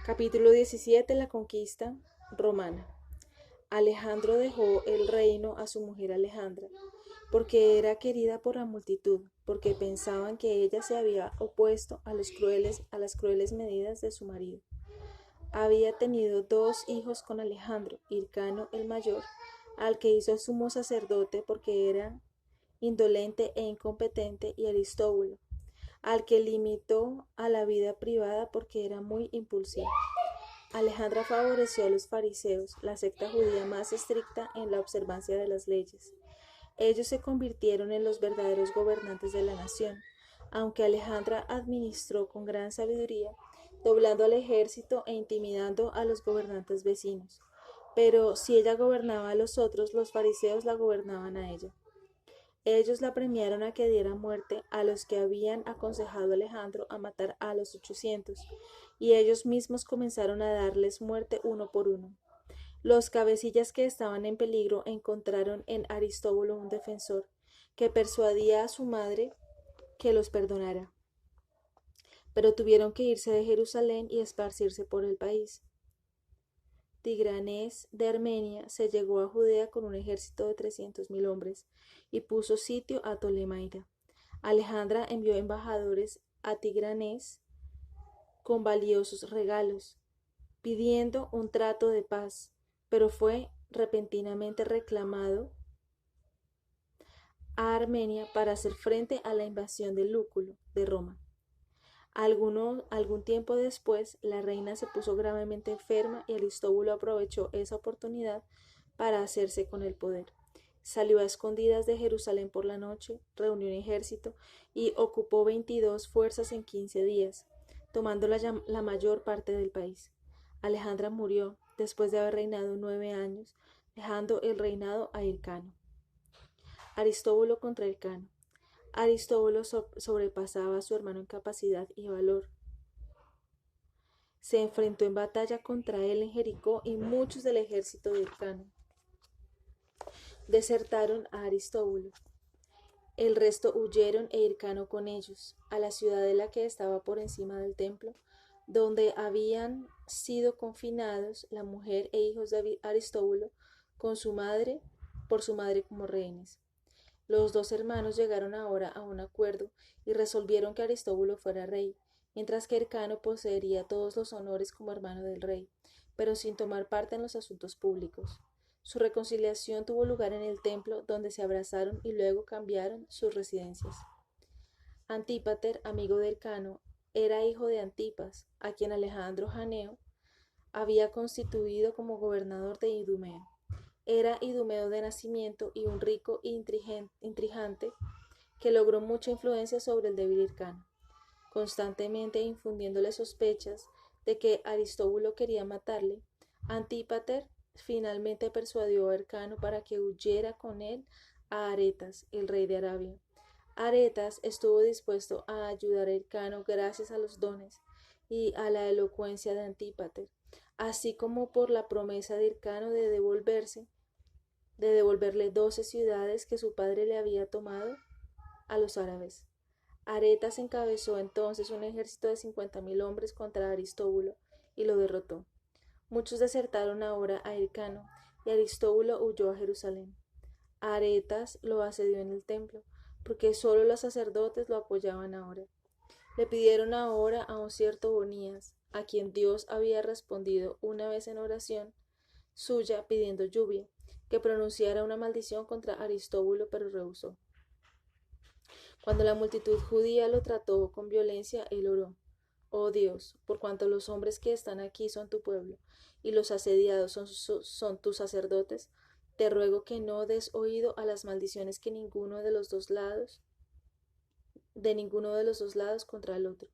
Capítulo 17. La conquista romana. Alejandro dejó el reino a su mujer Alejandra, porque era querida por la multitud, porque pensaban que ella se había opuesto a las crueles medidas de su marido. Había tenido 2 hijos con Alejandro: Hircano el mayor, al que hizo sumo sacerdote porque era indolente e incompetente, y Aristóbulo, al que limitó a la vida privada porque era muy impulsivo. Alejandra favoreció a los fariseos, la secta judía más estricta en la observancia de las leyes. Ellos se convirtieron en los verdaderos gobernantes de la nación, aunque Alejandra administró con gran sabiduría, doblando al ejército e intimidando a los gobernantes vecinos. Pero si ella gobernaba a los otros, los fariseos la gobernaban a ella. Ellos la premiaron a que diera muerte a los que habían aconsejado a Alejandro a matar a los 800, y ellos mismos comenzaron a darles muerte uno por uno. Los cabecillas que estaban en peligro encontraron en Aristóbulo un defensor, que persuadía a su madre que los perdonara, pero tuvieron que irse de Jerusalén y esparcirse por el país. Tigranes de Armenia se llegó a Judea con un ejército de 300.000 hombres y puso sitio a Ptolemaida. Alejandra envió embajadores a Tigranes con valiosos regalos, pidiendo un trato de paz, pero fue repentinamente reclamado a Armenia para hacer frente a la invasión de Lúculo de Roma. Algún tiempo después, la reina se puso gravemente enferma y Aristóbulo aprovechó esa oportunidad para hacerse con el poder. Salió a escondidas de Jerusalén por la noche, reunió un ejército y ocupó 22 fuerzas en 15 días, tomando la mayor parte del país. Alejandra murió después de haber reinado 9 años, dejando el reinado a Hircano. Aristóbulo contra Hircano. Aristóbulo sobrepasaba a su hermano en capacidad y valor. Se enfrentó en batalla contra él en Jericó y muchos del ejército de Hircano desertaron a Aristóbulo. El resto huyeron e Hircano con ellos, a la ciudadela que estaba por encima del templo, donde habían sido confinados la mujer e hijos de Aristóbulo con su madre, por su madre como rehenes. Los 2 hermanos llegaron ahora a un acuerdo y resolvieron que Aristóbulo fuera rey, mientras que Hircano poseería todos los honores como hermano del rey, pero sin tomar parte en los asuntos públicos. Su reconciliación tuvo lugar en el templo, donde se abrazaron y luego cambiaron sus residencias. Antípater, amigo de Hircano, era hijo de Antipas, a quien Alejandro Janeo había constituido como gobernador de Idumea. Era idumeo de nacimiento y un rico e intrigante que logró mucha influencia sobre el débil Hircano, constantemente infundiéndole sospechas de que Aristóbulo quería matarle. Antípater finalmente persuadió a Hircano para que huyera con él a Aretas, el rey de Arabia. Aretas estuvo dispuesto a ayudar a Hircano gracias a los dones y a la elocuencia de Antípater, así como por la promesa de Hircano de devolverle 12 ciudades que su padre le había tomado a los árabes. Aretas encabezó entonces un ejército de 50.000 hombres contra Aristóbulo y lo derrotó. Muchos desertaron ahora a Hircano y Aristóbulo huyó a Jerusalén. Aretas lo asedió en el templo, porque solo los sacerdotes lo apoyaban ahora. Le pidieron ahora a un cierto Bonías, a quien Dios había respondido una vez en oración suya pidiendo lluvia, que pronunciara una maldición contra Aristóbulo, pero rehusó. Cuando la multitud judía lo trató con violencia, él oró: Oh Dios, por cuanto los hombres que están aquí son tu pueblo, y los asediados son tus sacerdotes, te ruego que no des oído a las maldiciones que de ninguno de los dos lados contra el otro.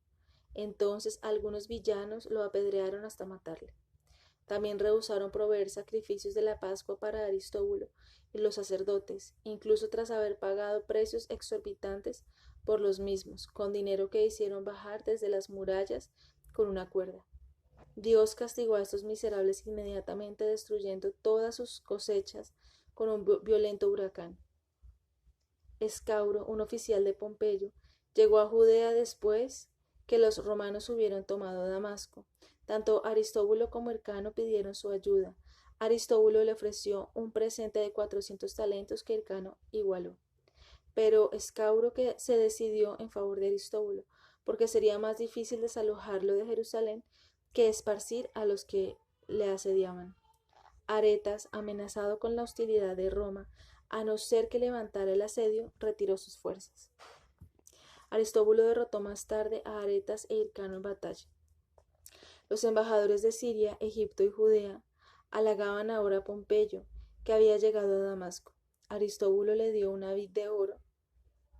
Entonces algunos villanos lo apedrearon hasta matarle. También rehusaron proveer sacrificios de la Pascua para Aristóbulo y los sacerdotes, incluso tras haber pagado precios exorbitantes por los mismos, con dinero que hicieron bajar desde las murallas con una cuerda. Dios castigó a estos miserables inmediatamente, destruyendo todas sus cosechas con un violento huracán. Escauro, un oficial de Pompeyo, llegó a Judea después que los romanos hubieran tomado Damasco. Tanto Aristóbulo como Hircano pidieron su ayuda. Aristóbulo le ofreció un presente de 400 talentos que Hircano igualó. Pero Escauro que se decidió en favor de Aristóbulo, porque sería más difícil desalojarlo de Jerusalén que esparcir a los que le asediaban. Aretas, amenazado con la hostilidad de Roma, a no ser que levantara el asedio, retiró sus fuerzas. Aristóbulo derrotó más tarde a Aretas e Hircano en batalla. Los embajadores de Siria, Egipto y Judea halagaban ahora a Pompeyo, que había llegado a Damasco. Aristóbulo le dio una vid de oro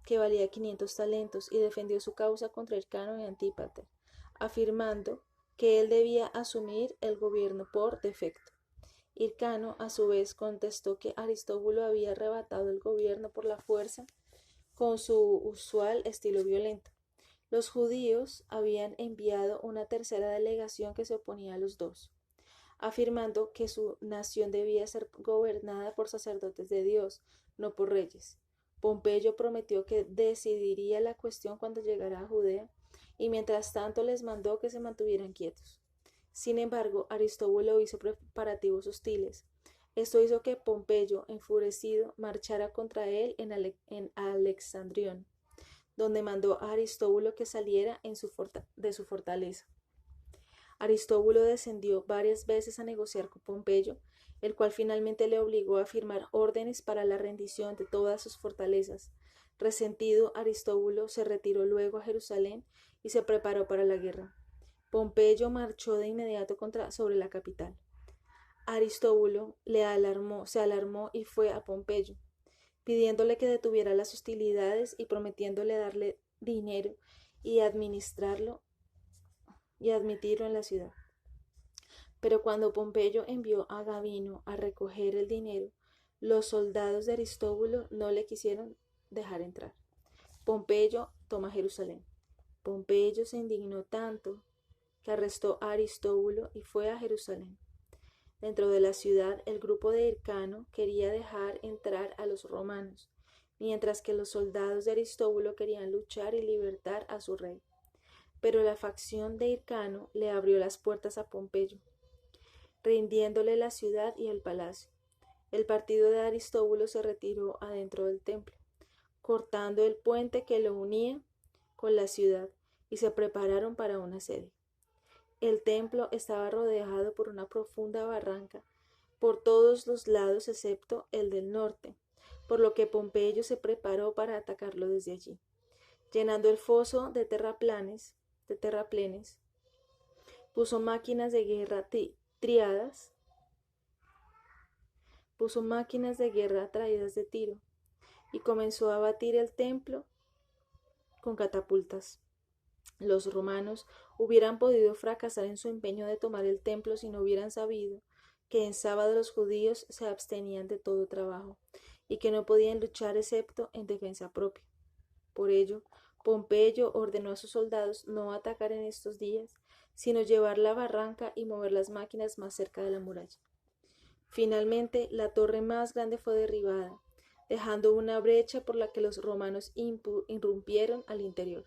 que valía 500 talentos y defendió su causa contra Hircano y Antípater, afirmando que él debía asumir el gobierno por defecto. Hircano, a su vez, contestó que Aristóbulo había arrebatado el gobierno por la fuerza con su usual estilo violento. Los judíos habían enviado una tercera delegación que se oponía a los dos, afirmando que su nación debía ser gobernada por sacerdotes de Dios, no por reyes. Pompeyo prometió que decidiría la cuestión cuando llegara a Judea, y mientras tanto les mandó que se mantuvieran quietos. Sin embargo, Aristóbulo hizo preparativos hostiles. Esto hizo que Pompeyo, enfurecido, marchara contra él en Alexandrión, donde mandó a Aristóbulo que saliera de su fortaleza. Aristóbulo descendió varias veces a negociar con Pompeyo, el cual finalmente le obligó a firmar órdenes para la rendición de todas sus fortalezas. Resentido, Aristóbulo se retiró luego a Jerusalén y se preparó para la guerra. Pompeyo marchó de inmediato sobre la capital. Aristóbulo se alarmó y fue a Pompeyo, pidiéndole que detuviera las hostilidades y prometiéndole darle dinero y admitirlo en la ciudad. Pero cuando Pompeyo envió a Gabino a recoger el dinero, los soldados de Aristóbulo no le quisieron dejar entrar. Pompeyo toma Jerusalén. Pompeyo se indignó tanto que arrestó a Aristóbulo y fue a Jerusalén. Dentro de la ciudad, el grupo de Hircano quería dejar entrar a los romanos, mientras que los soldados de Aristóbulo querían luchar y libertar a su rey. Pero la facción de Hircano le abrió las puertas a Pompeyo, rindiéndole la ciudad y el palacio. El partido de Aristóbulo se retiró adentro del templo, cortando el puente que lo unía con la ciudad, y se prepararon para un asedio. El templo estaba rodeado por una profunda barranca por todos los lados excepto el del norte, por lo que Pompeyo se preparó para atacarlo desde allí. Llenando el foso de terraplenes, puso máquinas de guerra traídas de Tiro y comenzó a batir el templo con catapultas. Los romanos hubieran podido fracasar en su empeño de tomar el templo si no hubieran sabido que en sábado los judíos se abstenían de todo trabajo y que no podían luchar excepto en defensa propia. Por ello, Pompeyo ordenó a sus soldados no atacar en estos días, sino llevar la barranca y mover las máquinas más cerca de la muralla. Finalmente, la torre más grande fue derribada, dejando una brecha por la que los romanos irrumpieron al interior.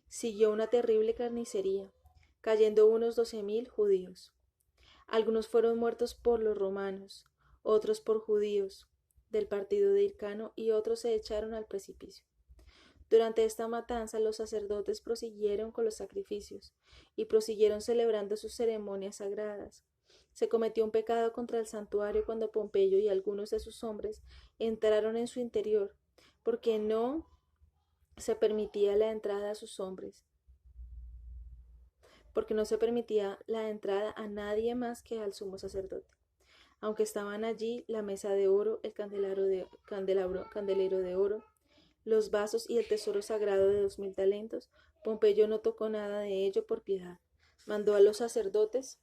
Siguió una terrible carnicería, cayendo unos 12.000 judíos. Algunos fueron muertos por los romanos, otros por judíos del partido de Hircano y otros se echaron al precipicio. Durante esta matanza los sacerdotes prosiguieron con los sacrificios y prosiguieron celebrando sus ceremonias sagradas. Se cometió un pecado contra el santuario cuando Pompeyo y algunos de sus hombres entraron en su interior, porque no se permitía la entrada a sus hombres, porque no se permitía la entrada a nadie más que al sumo sacerdote. Aunque estaban allí la mesa de oro, el candelero de oro, los vasos y el tesoro sagrado de 2.000 talentos, Pompeyo no tocó nada de ello por piedad. Mandó a los sacerdotes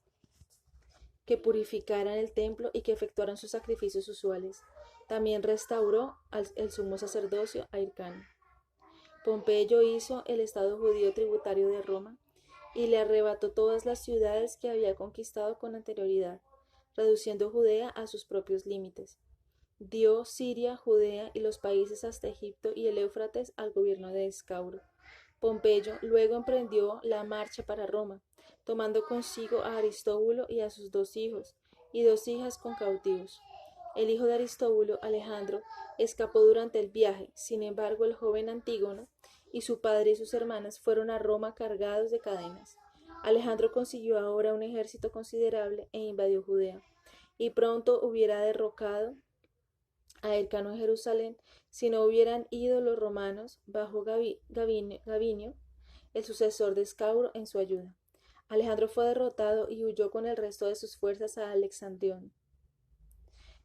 que purificaran el templo y que efectuaran sus sacrificios usuales. También restauró el sumo sacerdocio a Hircano. Pompeyo hizo el estado judío tributario de Roma y le arrebató todas las ciudades que había conquistado con anterioridad, reduciendo Judea a sus propios límites. Dio Siria, Judea y los países hasta Egipto y el Éufrates al gobierno de Escauro. Pompeyo luego emprendió la marcha para Roma, tomando consigo a Aristóbulo y a sus 2 hijos, y 2 hijas con cautivos. El hijo de Aristóbulo, Alejandro, escapó durante el viaje. Sin embargo, el joven Antígono y su padre y sus hermanas fueron a Roma cargados de cadenas. Alejandro consiguió ahora un ejército considerable e invadió Judea, y pronto hubiera derrocado a Hircano en Jerusalén si no hubieran ido los romanos bajo Gavinio, el sucesor de Escauro, en su ayuda. Alejandro fue derrotado y huyó con el resto de sus fuerzas a Alexandrión,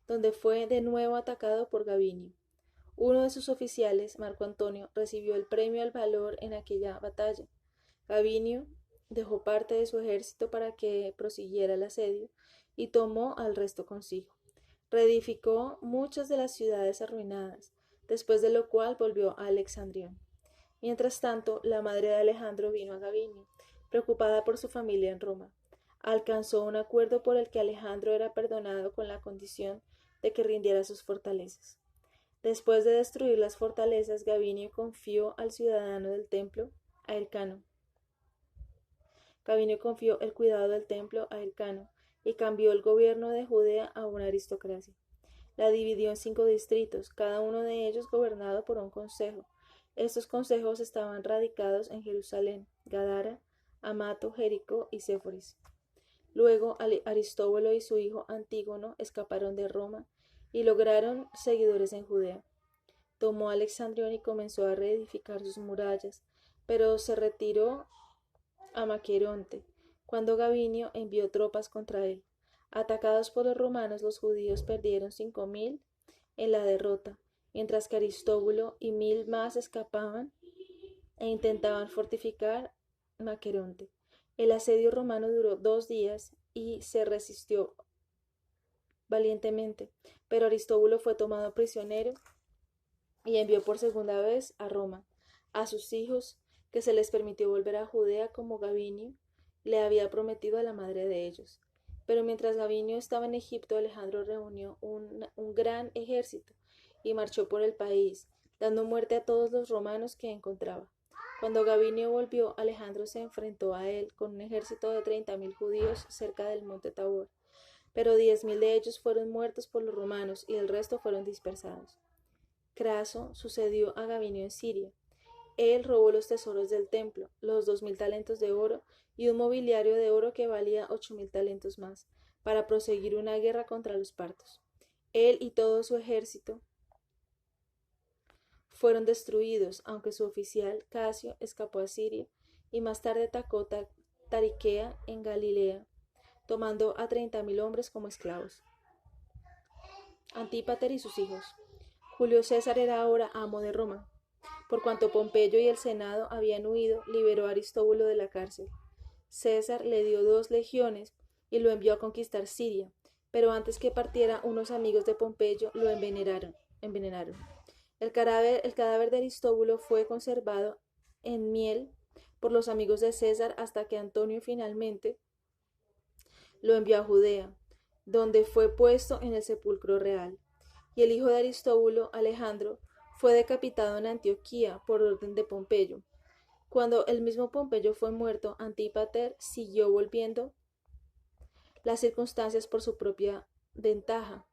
donde fue de nuevo atacado por Gavinio. Uno de sus oficiales, Marco Antonio, recibió el premio al valor en aquella batalla. Gavinio dejó parte de su ejército para que prosiguiera el asedio y tomó al resto consigo. Reedificó muchas de las ciudades arruinadas, después de lo cual volvió a Alexandrión. Mientras tanto, la madre de Alejandro vino a Gavinio, preocupada por su familia en Roma. Alcanzó un acuerdo por el que Alejandro era perdonado con la condición de que rindiera sus fortalezas. Después de destruir las fortalezas, Gavinio confió al ciudadano del templo, a Hircano. Gavinio confió el cuidado del templo a Hircano y cambió el gobierno de Judea a una aristocracia. La dividió en 5 distritos, cada uno de ellos gobernado por un consejo. Estos consejos estaban radicados en Jerusalén, Gadara, Amato, Jericó y Séforis. Luego Aristóbulo y su hijo Antígono escaparon de Roma y lograron seguidores en Judea. Tomó Alexandrión y comenzó a reedificar sus murallas, pero se retiró a Maqueronte, cuando Gavinio envió tropas contra él. Atacados por los romanos, los judíos perdieron 5.000 en la derrota, mientras que Aristóbulo y 1.000 más escapaban e intentaban fortificar Maqueronte. El asedio romano duró 2 días y se resistió valientemente, pero Aristóbulo fue tomado prisionero y envió por segunda vez a Roma a sus hijos, que se les permitió volver a Judea como Gavinio le había prometido a la madre de ellos. Pero mientras Gavinio estaba en Egipto, Alejandro reunió un gran ejército y marchó por el país, dando muerte a todos los romanos que encontraba. Cuando Gavinio volvió, Alejandro se enfrentó a él con un ejército de 30.000 judíos cerca del monte Tabor, pero 10.000 de ellos fueron muertos por los romanos y el resto fueron dispersados. Craso sucedió a Gavinio en Siria. Él robó los tesoros del templo, los 2.000 talentos de oro y un mobiliario de oro que valía 8.000 talentos más, para proseguir una guerra contra los partos. Él y todo su ejército fueron destruidos, aunque su oficial, Casio, escapó a Siria y más tarde atacó Tariquea en Galilea, tomando a 30.000 hombres como esclavos. Antípater y sus hijos. Julio César era ahora amo de Roma. Por cuanto Pompeyo y el Senado habían huido, liberó a Aristóbulo de la cárcel. César le dio 2 legiones y lo envió a conquistar Siria, pero antes que partiera, unos amigos de Pompeyo lo envenenaron. El cadáver de Aristóbulo fue conservado en miel por los amigos de César hasta que Antonio finalmente lo envió a Judea, donde fue puesto en el sepulcro real. Y el hijo de Aristóbulo, Alejandro, fue decapitado en Antioquía por orden de Pompeyo. Cuando el mismo Pompeyo fue muerto, Antípater siguió volviendo las circunstancias por su propia ventaja.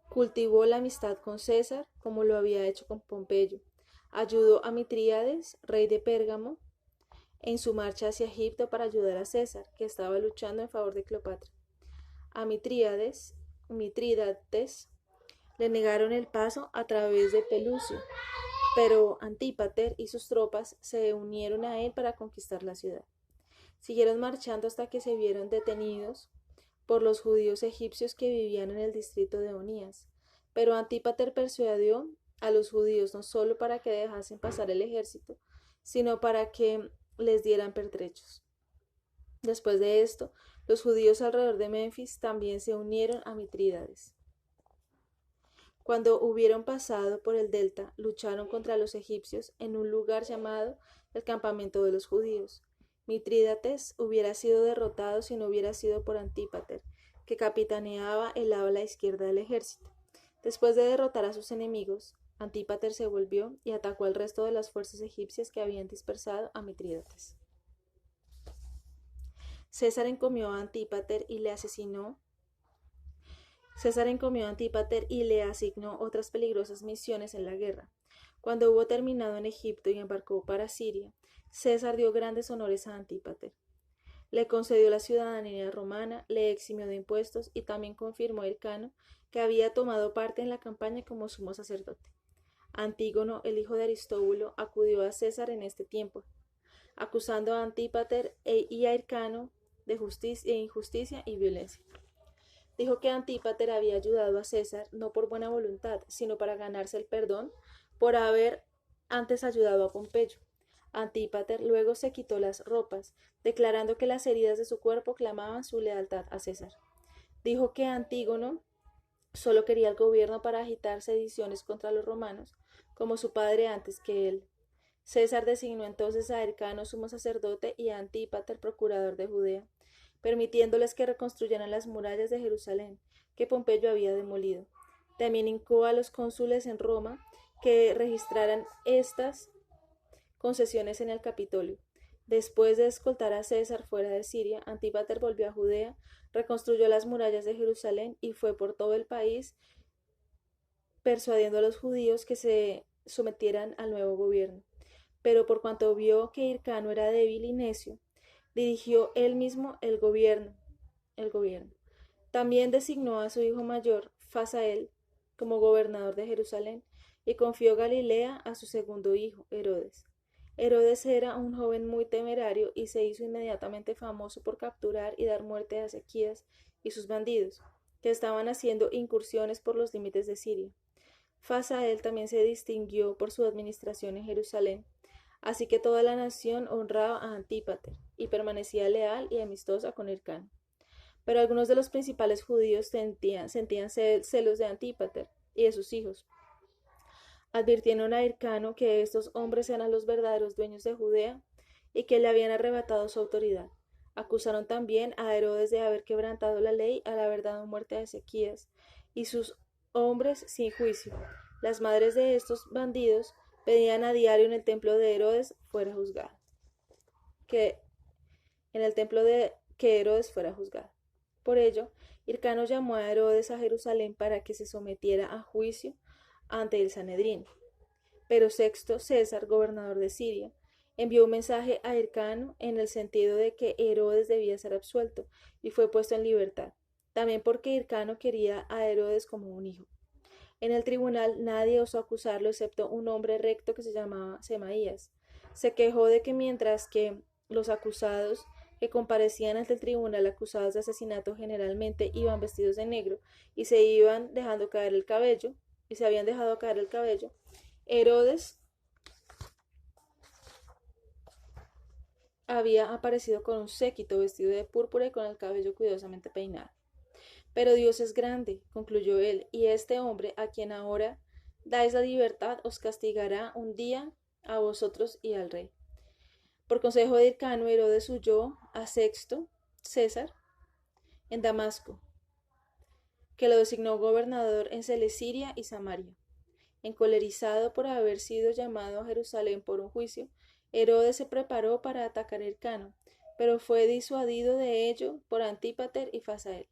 Cultivó la amistad con César, como lo había hecho con Pompeyo. Ayudó a Mitríades, rey de Pérgamo, en su marcha hacia Egipto para ayudar a César, que estaba luchando en favor de Cleopatra. A Mitrídates le negaron el paso a través de Pelucio, pero Antípater y sus tropas se unieron a él para conquistar la ciudad. Siguieron marchando hasta que se vieron detenidos por los judíos egipcios que vivían en el distrito de Onías. Pero Antípater persuadió a los judíos no solo para que dejasen pasar el ejército, sino para que les dieran pertrechos. Después de esto, los judíos alrededor de Menfis también se unieron a Mitrídates. Cuando hubieron pasado por el delta, lucharon contra los egipcios en un lugar llamado el campamento de los judíos. Mitrídates hubiera sido derrotado si no hubiera sido por Antípater, que capitaneaba el ala izquierda del ejército. Después de derrotar a sus enemigos, Antípater se volvió y atacó al resto de las fuerzas egipcias que habían dispersado a Mitrídates. César encomió a Antípater y le asesinó. César encomió a Antípater y le asignó otras peligrosas misiones en la guerra. Cuando hubo terminado en Egipto y embarcó para Siria, César dio grandes honores a Antípater. Le concedió la ciudadanía romana, le eximió de impuestos y también confirmó a Hircano, que había tomado parte en la campaña como sumo sacerdote. Antígono, el hijo de Aristóbulo, acudió a César en este tiempo, acusando a Antípater y a Hircano de injusticia y violencia. Dijo que Antípater había ayudado a César no por buena voluntad, sino para ganarse el perdón por haber antes ayudado a Pompeyo. Antípater luego se quitó las ropas, declarando que las heridas de su cuerpo clamaban su lealtad a César. Dijo que Antígono solo quería el gobierno para agitar sediciones contra los romanos, como su padre antes que él. César designó entonces a Hircano sumo sacerdote y a Antípater procurador de Judea, permitiéndoles que reconstruyeran las murallas de Jerusalén, que Pompeyo había demolido. También hincó a los cónsules en Roma que registraran estas concesiones en el Capitolio. Después de escoltar a César fuera de Siria, Antípater volvió a Judea, reconstruyó las murallas de Jerusalén y fue por todo el país persuadiendo a los judíos que se sometieran al nuevo gobierno. Pero por cuanto vio que Hircano era débil y necio, dirigió él mismo el gobierno. También designó a su hijo mayor, Fasael, como gobernador de Jerusalén, y confió Galilea a su segundo hijo, Herodes. Herodes era un joven muy temerario y se hizo inmediatamente famoso por capturar y dar muerte a Ezequías y sus bandidos, que estaban haciendo incursiones por los límites de Siria. Fasael también se distinguió por su administración en Jerusalén, así que toda la nación honraba a Antípater y permanecía leal y amistosa con Hircano. Pero algunos de los principales judíos sentían celos de Antípater y de sus hijos. Advirtieron a Hircano que estos hombres eran los verdaderos dueños de Judea y que le habían arrebatado su autoridad. Acusaron también a Herodes de haber quebrantado la ley al haber dado muerte a Ezequías y sus hombres sin juicio. Las madres de estos bandidos pedían a diario en el templo de Herodes fuera juzgado. Que Herodes fuera juzgado. Por ello, Hircano llamó a Herodes a Jerusalén para que se sometiera a juicio ante el Sanedrín. Pero Sexto César, gobernador de Siria, envió un mensaje a Hircano en el sentido de que Herodes debía ser absuelto y fue puesto en libertad, también porque Hircano quería a Herodes como un hijo. En el tribunal nadie osó acusarlo excepto un hombre recto que se llamaba Semaías. Se quejó de que mientras que los acusados que comparecían ante el tribunal acusados de asesinato generalmente iban vestidos de negro y se habían dejado caer el cabello, Herodes había aparecido con un séquito vestido de púrpura y con el cabello cuidadosamente peinado. Pero Dios es grande, concluyó él, y este hombre, a quien ahora dais la libertad, os castigará un día a vosotros y al rey. Por consejo de Hircano, Herodes huyó a Sexto César en Damasco, que lo designó gobernador en Celesyria y Samaria. Encolerizado por haber sido llamado a Jerusalén por un juicio, Herodes se preparó para atacar a Hircano, pero fue disuadido de ello por Antípater y Fasael.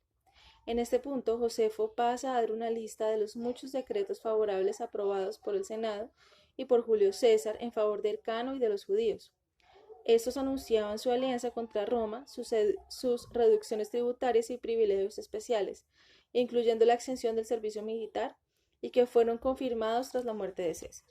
En este punto, Josefo pasa a dar una lista de los muchos decretos favorables aprobados por el Senado y por Julio César en favor de Hircano y de los judíos. Estos anunciaban su alianza contra Roma, sus reducciones tributarias y privilegios especiales, incluyendo la exención del servicio militar, y que fueron confirmados tras la muerte de César.